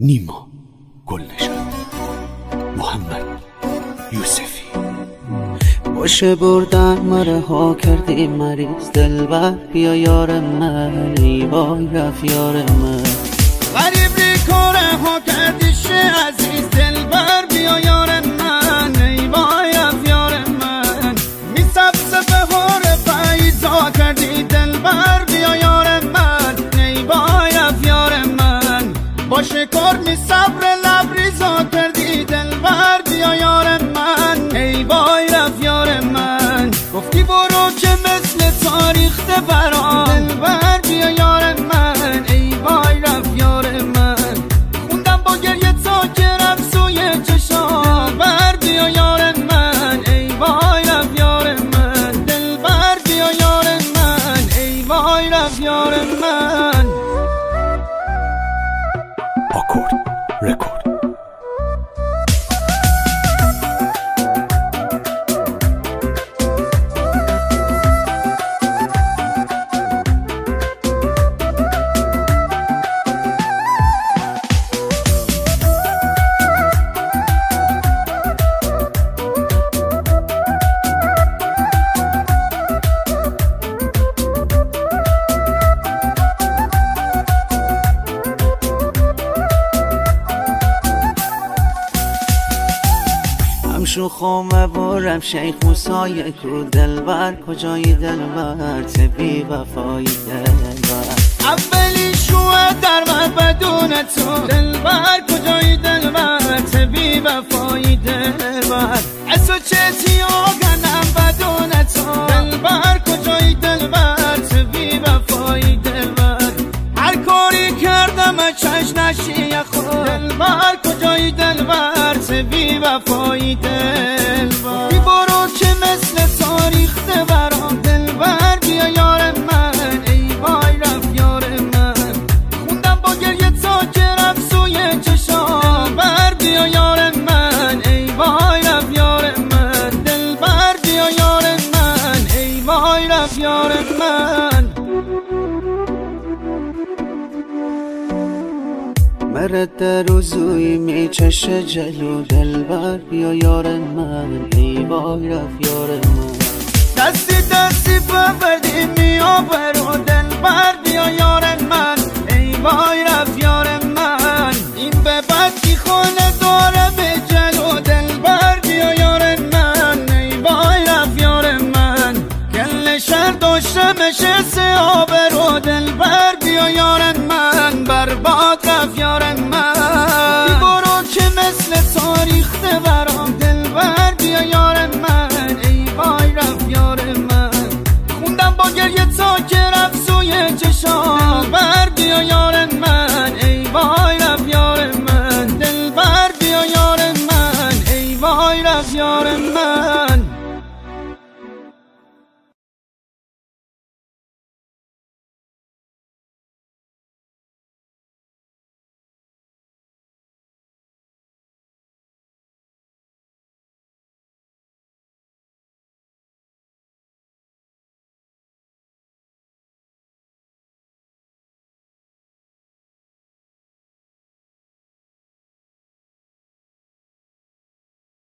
نیما گلنشاد، محمد یوسفی. باشه بردن مره ها کردی مریض دلبر، بیا یار من ای وای رفت یار من. غریب ری کاره ها کردی شه عزیز دلبر، بیا یار من ای وای رفت یار من. می سبز بهار پاییزا کردی دلبر، بیا یار من ای وای رفت یار من. باشه کار می صبر لبریزا کردی دلبر، بیا یار من ای وای رفت یار من. گفتی برو که مثل تاریخته برام دلبر، بیا یار من ای وای رفت یار من. خوندم با گریه تا که رفت سوی چشام دلبر، بیا یار من ای وای رفت یار من. دلبر بیا یار من ای وای رفت یار من. آکورد رکورد. شوخم بارم شیخ موسای کو دلبر، کجایی دلبر تبی وفایی دلبر. اولی شوه در من بدون تو دلبر، کجایی دلبر تبی وفایی دلبر. اسو چتی آگنم بدون تو دلبر، کجایی دلبر تبی وفایی دلبر. هر کاری کردم چش نشی خود دلبر، کجایی دلبر تبی وفایی دلبر. بی برو که مثل تاریخته برام دلبر، بیا یار من ای وای رفت یار من. خوندم با گریه تا که رفت سوی چشام دلبر، بیا یار من ای وای رفت یار من. دلبر بیا یار من ای وای رفت یار من. مرد روزوی می چشه جلو دلبر، بیا یار من ای وای رفت یار من. دستی دستی ببردی میا برو دلبر، بیا یار من ای وای رفت یار من. این به بدی خونه داره به جلو دلبر، بیا یار من ای وای رفت یار من. گل شهر داشته مشه سیاه برو دلبر، بیا یار من برباد رفت یار من. بی برو که مثل تاریخته برام دلبر، بیا یار من ای وای رفت یار من. خوندم با گریه تا که رفت سوی چشام